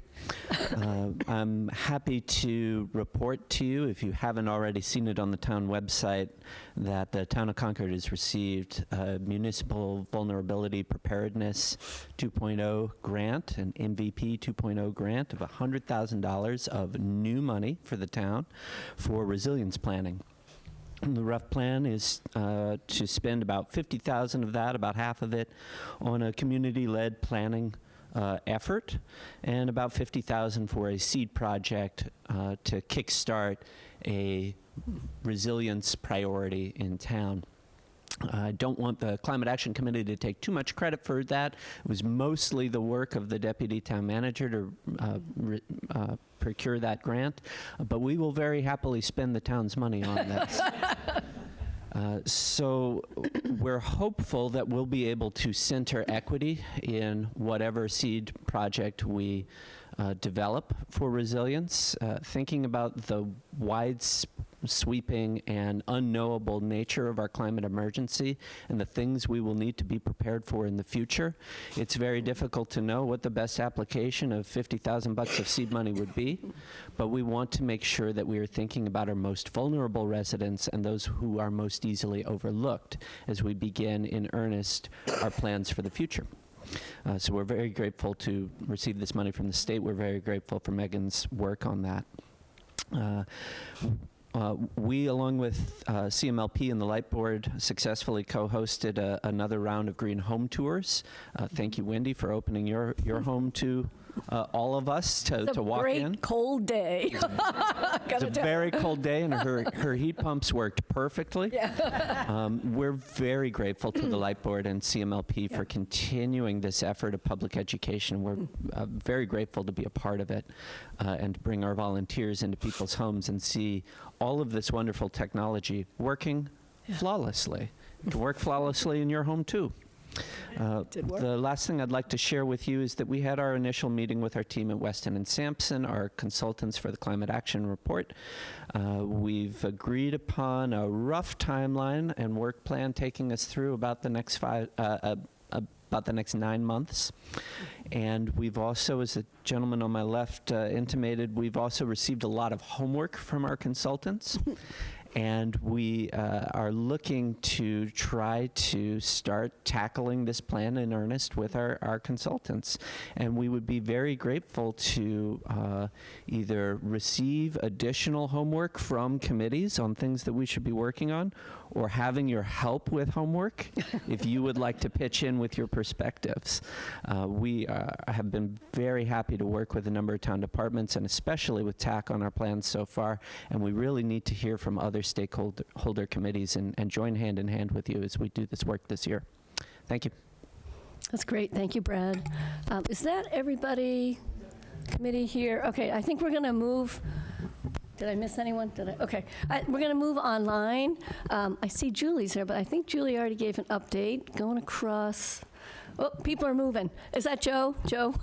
I'm happy to report to you, if you haven't already seen it on the town website, that the town of Concord has received a Municipal Vulnerability Preparedness 2.0 grant, an MVP 2.0 grant of $100,000 of new money for the town for resilience planning. And the rough plan is to spend about $50,000 of that, about half of it, on a community-led planning effort, and about $50,000 for a seed project to kickstart a resilience priority in town. I don't want the Climate Action Committee to take too much credit for that. It was mostly the work of the Deputy Town Manager to procure that grant, but we will very happily spend the town's money on this. So we're hopeful that we'll be able to center equity in whatever seed project we develop for resilience, thinking about the wide sweeping and unknowable nature of our climate emergency and the things we will need to be prepared for in the future. It's very difficult to know what the best application of $50,000 of seed money would be, but we want to make sure that we are thinking about our most vulnerable residents and those who are most easily overlooked as we begin in earnest our plans for the future. So we're very grateful to receive this money from the state. We're very grateful for Megan's work on that. We, along with CMLP and the Light Board, successfully co-hosted another round of Green Home Tours. Thank you, Wendy, for opening your home to all of us to walk in. It's a great cold day. It's a very cold day, and her heat pumps worked perfectly. Yeah. We're very grateful to the Light Board and CMLP for continuing this effort of public education. We're very grateful to be a part of it and to bring our volunteers into people's homes and see all of this wonderful technology working flawlessly. It can work flawlessly in your home, too. The last thing I'd like to share with you is that we had our initial meeting with our team at Weston and Sampson, our consultants for the Climate Action Report. We've agreed upon a rough timeline and work plan taking us through about the next about the next 9 months. And we've also, as the gentleman on my left intimated, we've also received a lot of homework from our consultants. And we are looking to try to start tackling this plan in earnest with our consultants. And we would be very grateful to either receive additional homework from committees on things that we should be working on, or having your help with homework if you would like to pitch in with your perspectives. We have been very happy to work with a number of town departments, and especially with TAC on our plans so far, and we really need to hear from other stakeholder committees and join hand in hand with you as we do this work this year. Thank you. That's great. Thank you, Brad. Is that everybody, committee here? Okay, I think we're going to move. Did I miss anyone? Did I? Okay. We're going to move online. I see Julie's here, but I think Julie already gave an update. Going across. Oh, people are moving. Is that Joe? Joe?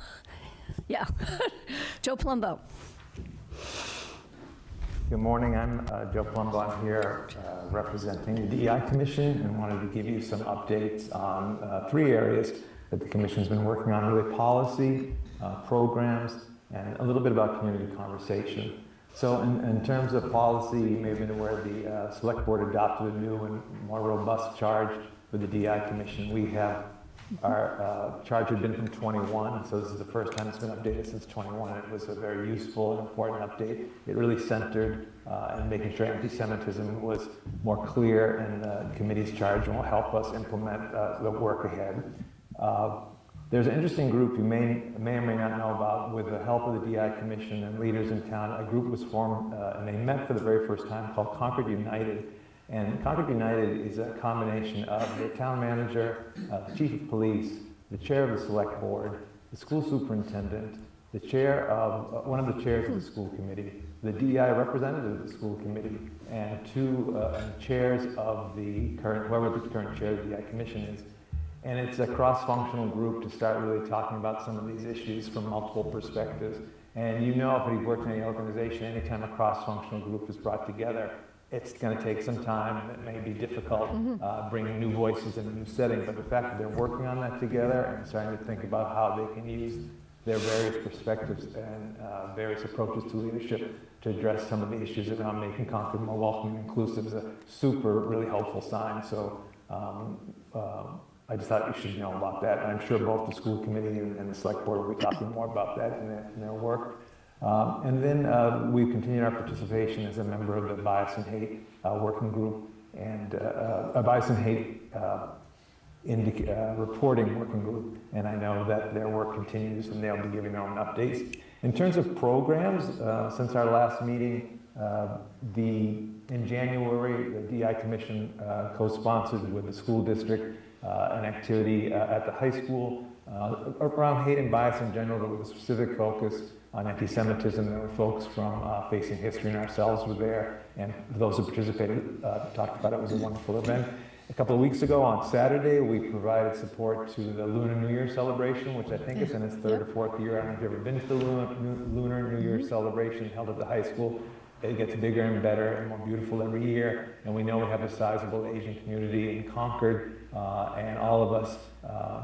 Yeah. Joe Plumbo. Good morning. I'm Joe Plumbo. I'm here representing the DEI Commission and wanted to give you some updates on 3 areas that the Commission's been working on, really policy, programs, and a little bit about community conversation. So in terms of policy, you may have been aware the Select Board adopted a new and more robust charge for the DEI Commission. We have, our charge had been from 21, so this is the first time it's been updated since 21. It was a very useful and important update. It really centered in making sure anti-Semitism was more clear, and the committee's charge will help us implement the work ahead. There's an interesting group you may or may not know about. With the help of the DEI Commission and leaders in town, a group was formed and they met for the very first time, called Concord United. And Concord United is a combination of the town manager, the chief of police, the chair of the select board, the school superintendent, the chair of, one of the chairs of the school committee, the DEI representative of the school committee, and 2 chairs of the current, whoever the current chair of the DEI Commission is. And it's a cross-functional group to start really talking about some of these issues from multiple perspectives. And you know, if you've worked in any organization, anytime a cross-functional group is brought together, it's going to take some time. It may be difficult bringing new voices in a new setting, but the fact that they're working on that together and starting to think about how they can use their various perspectives and various approaches to leadership to address some of the issues around making Concord more welcoming and inclusive is a super, really helpful sign. So I just thought you should know about that. And I'm sure both the school committee and the select board will be talking more about that in their work. And then we've continued our participation as a member of the Bias and Hate Working Group and Bias and Hate Reporting Working Group. And I know that their work continues and they'll be giving their own updates. In terms of programs, since our last meeting, in January, the DI Commission co-sponsored with the school district an activity at the high school around hate and bias in general, with a specific focus on anti-Semitism. There were folks from Facing History and ourselves were there, and those who participated talked about it. It was a wonderful event. A couple of weeks ago on Saturday, we provided support to the Lunar New Year celebration, which I think is in its third or fourth year. I don't know if you've ever been to the Lunar New Year celebration held at the high school. It gets bigger and better and more beautiful every year, and we know we have a sizable Asian community in Concord, and all of us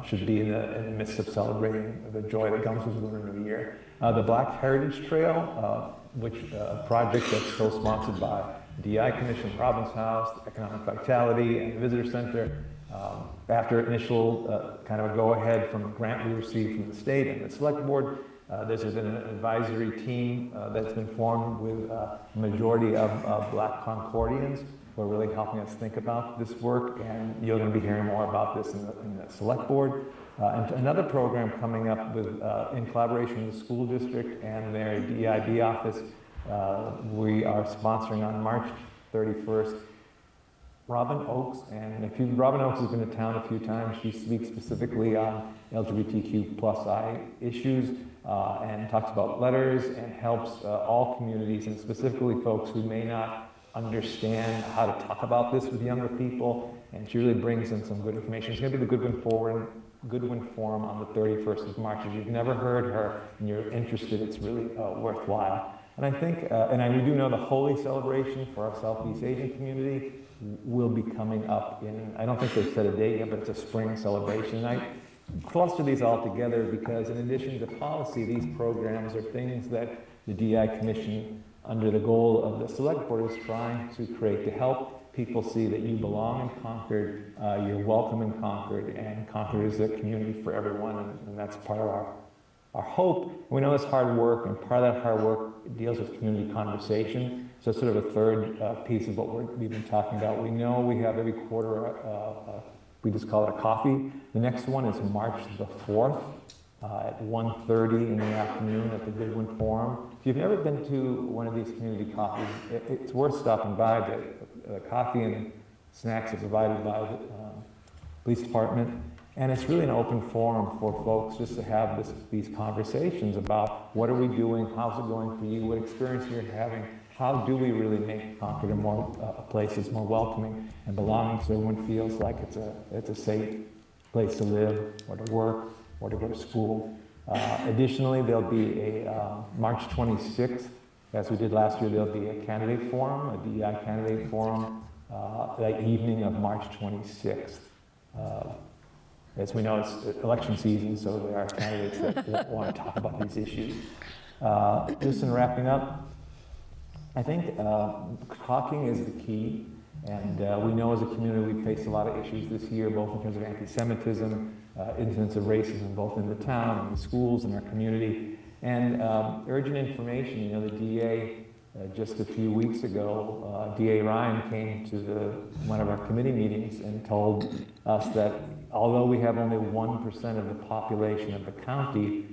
should be in the midst of celebrating the joy that comes with Lunar New Year. The Black Heritage Trail, which a project that's co-sponsored by DI Commission, Province House, Economic Vitality, and the Visitor Center. After initial kind of a go-ahead from a grant we received from the state and the select board, there's been an advisory team that's been formed with a majority of Black Concordians who are really helping us think about this work, and you're going to be hearing more about this in the select board. And another program coming up with, in collaboration with the school district and their DEIB office, we are sponsoring on March 31st Robin Oakes, and Robin Oakes has been to town a few times. She speaks specifically on LGBTQ+I issues and talks about letters and helps all communities, and specifically folks who may not understand how to talk about this with younger people, and she really brings in some good information. It's going to be the Goodwin Forum on the 31st of March. If you've never heard her and you're interested, it's really worthwhile. And I think, we do know the Holy celebration for our Southeast Asian community will be coming up in, I don't think they've set a date yet, but it's a spring celebration. And I cluster these all together because in addition to policy, these programs are things that the DI Commission, under the goal of the select board, is trying to create to help people see that you belong in Concord, you're welcome in Concord, and Concord is a community for everyone, and that's part of our hope. We know it's hard work, and part of that hard work deals with community conversation. So it's sort of a third piece of what we've been talking about. We know we have every quarter, we just call it a coffee. The next one is March the 4th at 1:30 in the afternoon at the Goodwin Forum. If you've never been to one of these community coffees, it's worth stopping by. The coffee and snacks are provided by the police department. And it's really an open forum for folks just to have these conversations about what are we doing, how's it going for you, what experience you're having, how do we really make Concord a place that's more welcoming and belonging so everyone feels like it's a safe place to live or to work or to go to school. Additionally, there'll be a March 26th, as we did last year, there'll be a candidate forum, a DEI candidate forum, that evening of March 26th. As we know, it's election season, so there are candidates that want to talk about these issues. Just in wrapping up, I think talking is the key, and we know as a community we faced a lot of issues this year, both in terms of anti-Semitism, incidents of racism, both in the town, in the schools, in our community, and urgent information. You know, the DA, just a few weeks ago, DA Ryan came to one of our committee meetings and told us that although we have only 1% of the population of the county,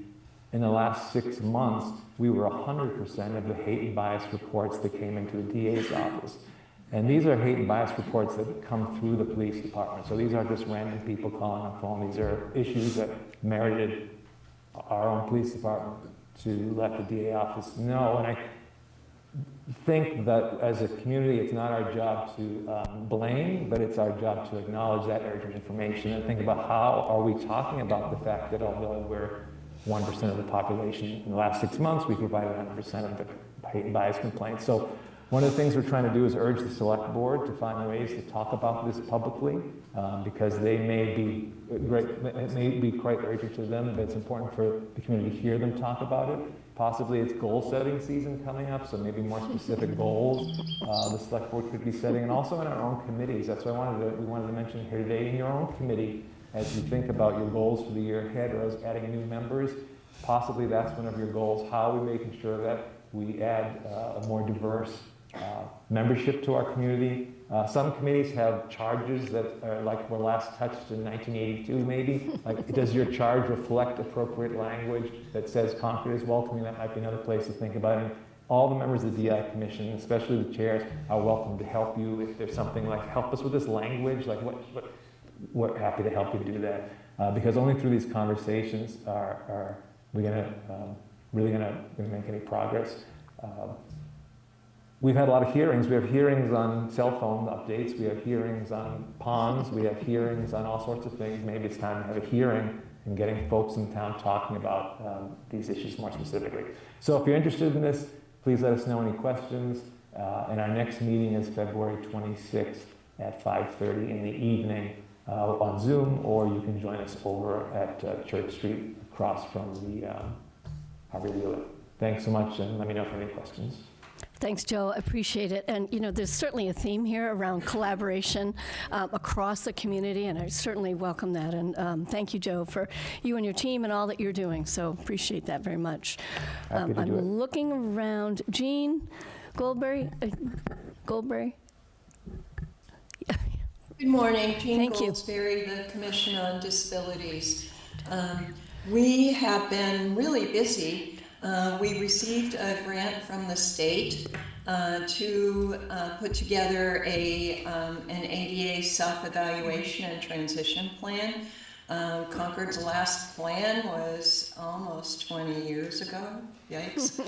in the last 6 months, we were 100% of the hate and bias reports that came into the DA's office. And these are hate and bias reports that come through the police department. So these aren't just random people calling on phone. These are issues that merited our own police department to let the DA office know. And I think that as a community, it's not our job to blame, but it's our job to acknowledge that urgent information and think about how are we talking about the fact that although we're 1% of the population, in the last 6 months, we provided 100% of the hate and bias complaints. So One of the things we're trying to do is urge the select board to find ways to talk about this publicly, because they may be great, it may be quite urgent to them, but it's important for the community to hear them talk about it. Possibly it's goal-setting season coming up, so maybe more specific goals the select board could be setting, and also in our own committees. That's why we wanted to mention here today, in your own committee, as you think about your goals for the year ahead, or as adding new members, possibly that's one of your goals. How are we making sure that we add a more diverse membership to our community? Some committees have charges that are like were last touched in 1982, maybe. Like, does your charge reflect appropriate language that says Concord is welcoming? That might be another place to think about it. All the members of the DI Commission, especially the chairs, are welcome to help you if there's something like, help us with this language, like we're happy to help you do that. Because only through these conversations are we really gonna make any progress. We've had a lot of hearings. We have hearings on cell phone updates. We have hearings on ponds. We have hearings on all sorts of things. Maybe it's time to have a hearing and getting folks in town talking about these issues more specifically. So if you're interested in this, please let us know any questions. And our next meeting is February 26th at 5:30 in the evening on Zoom, or you can join us over at Church Street across from the Harvey Wheeler. Thanks so much, and let me know if you have any questions. Thanks, Joe. I appreciate it. And, you know, there's certainly a theme here around collaboration across the community, and I certainly welcome that. And thank you, Joe, for you and your team and all that you're doing. So appreciate that very much. Happy to do it. I'm looking around. Jean Goldberry? Goldberry? Good morning, Jean Thank you. Goldsberry, the Commission on Disabilities. We have been really busy. We received a grant from the state to put together an ADA self-evaluation and transition plan. Concord's last plan was almost 20 years ago, yikes.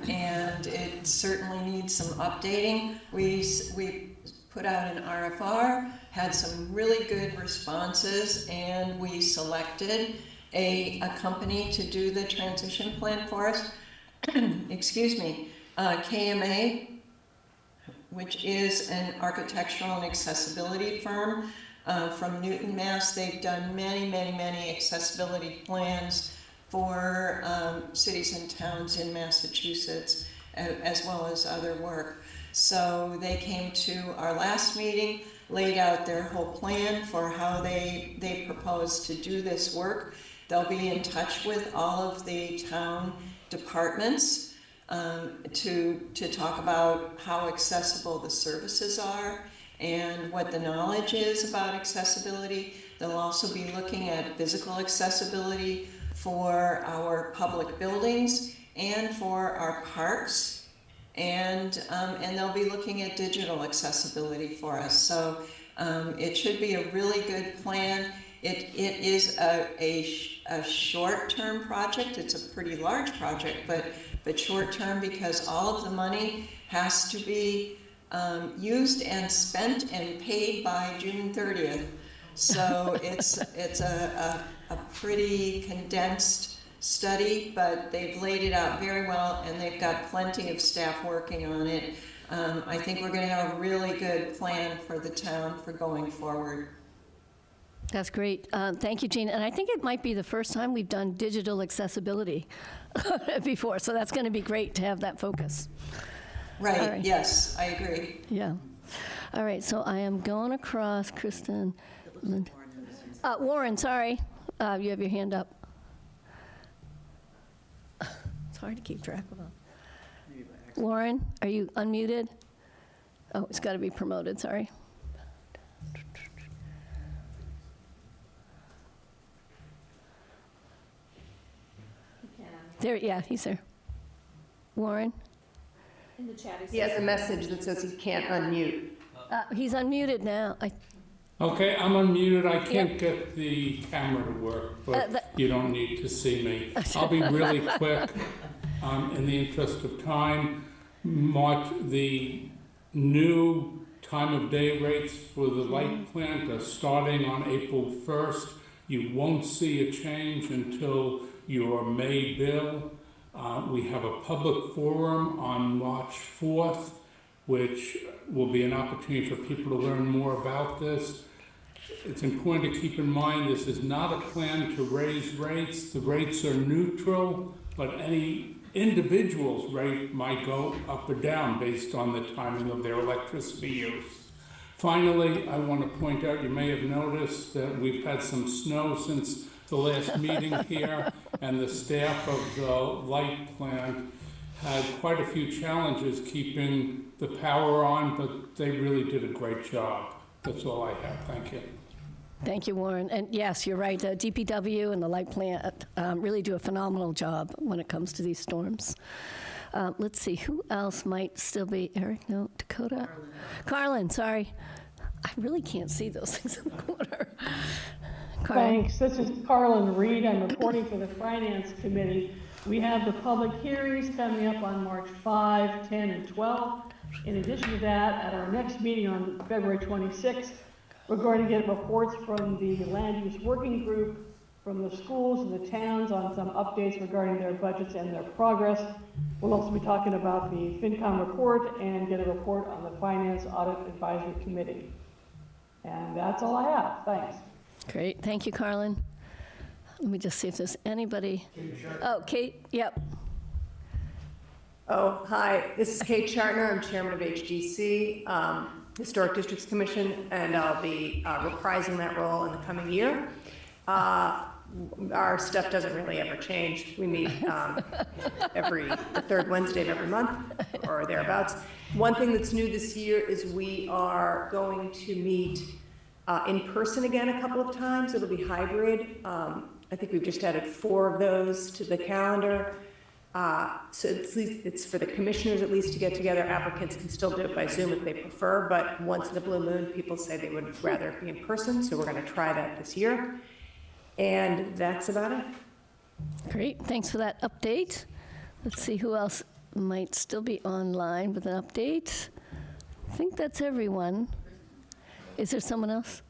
And it certainly needs some updating. We put out an RFR, had some really good responses, and we selected a company to do the transition plan for us. Excuse me, KMA, which is an architectural and accessibility firm from Newton, Mass. They've done many accessibility plans for cities and towns in Massachusetts, as well as other work. So they came to our last meeting, laid out their whole plan for how they propose to do this work. They'll be in touch with all of the town departments to talk about how accessible the services are and what the knowledge is about accessibility. They'll also be looking at physical accessibility for our public buildings and for our parks, and they'll be looking at digital accessibility for us. So it should be a really good plan. It is a short-term project. It's a pretty large project, but short-term because all of the money has to be used and spent and paid by June 30th. So it's a pretty condensed study, but they've laid it out very well, and they've got plenty of staff working on it. I think we're going to have a really good plan for the town for going forward. That's great. Thank you, Jean. And I think it might be the first time we've done digital accessibility before, so that's going to be great to have that focus. Right, All right. Yes, I agree. Yeah. All right, so I am going across, Kristen. Warren, sorry. You have your hand up. It's hard to keep track of them. Warren, are you unmuted? Oh, it's got to be promoted, sorry. There, yeah, he's there. Warren? In the chat, He has a message that says he can't unmute. He's unmuted now. Okay, I'm unmuted. I can't get the camera to work, but you don't need to see me. I'll be really quick in the interest of time. March, the new time of day rates for the light plant are starting on April 1st. You won't see a change until your May bill. We have a public forum on March 4th, which will be an opportunity for people to learn more about this. It's important to keep in mind this is not a plan to raise rates. The rates are neutral, but any individual's rate might go up or down based on the timing of their electricity use. Finally, I want to point out, you may have noticed that we've had some snow since the last meeting here, and the staff of the light plant had quite a few challenges keeping the power on, but they really did a great job. That's all I have. Thank you. Thank you, Warren. And yes, you're right. DPW and the light plant really do a phenomenal job when it comes to these storms. Let's see, who else might still be? Eric? No. Dakota? Carlin, sorry. I really can't see those things in the corner. Carlin. Thanks. This is Carlin Reed. I'm reporting for the Finance Committee. We have the public hearings coming up on March 5, 10, and 12. In addition to that, at our next meeting on February 26th, we're going to get reports from the Land Use Working Group, from the schools and the towns on some updates regarding their budgets and their progress. We'll also be talking about the FinCom report and get a report on the Finance Audit Advisory Committee. And that's all I have. Thanks. Great. Thank you, Carlin. Let me just see if there's anybody. Oh, Kate, yep. Oh, hi. This is Kate Chartner. I'm chairman of HDC, Historic Districts Commission, and I'll be reprising that role in the coming year. Our stuff doesn't really ever change. We meet the third Wednesday of every month or thereabouts. One thing that's new this year is we are going to meet in person again a couple of times. It'll be hybrid. I think we've just added 4 of those to the calendar. So it's for the commissioners at least to get together. Applicants can still do it by Zoom if they prefer, but once in a blue moon, people say they would rather be in person, so we're going to try that this year. And that's about it. Great. Thanks for that update. Let's see who else might still be online with an update. I think that's everyone. Is there someone else?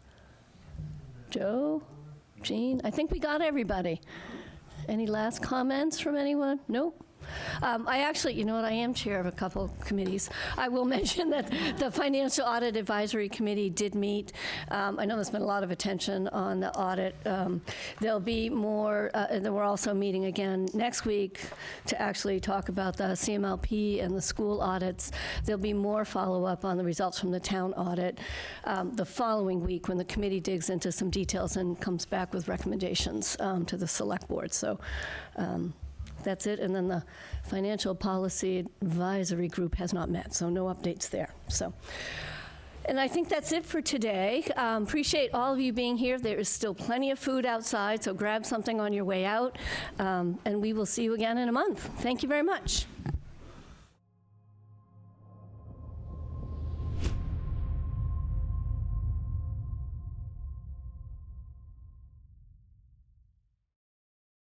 Joe? Jean? I think we got everybody. Any last comments from anyone? Nope. I actually, you know what, I am chair of a couple committees. I will mention that the Financial Audit Advisory Committee did meet. I know there's been a lot of attention on the audit. There'll be more, and then we're also meeting again next week to actually talk about the CMLP and the school audits. There'll be more follow-up on the results from the town audit the following week when the committee digs into some details and comes back with recommendations to the select board. So. That's it. And then the Financial Policy Advisory Group has not met, so no updates there. So, and I think that's it for today. Appreciate all of you being here. There is still plenty of food outside, so grab something on your way out. And we will see you again in a month. Thank you very much.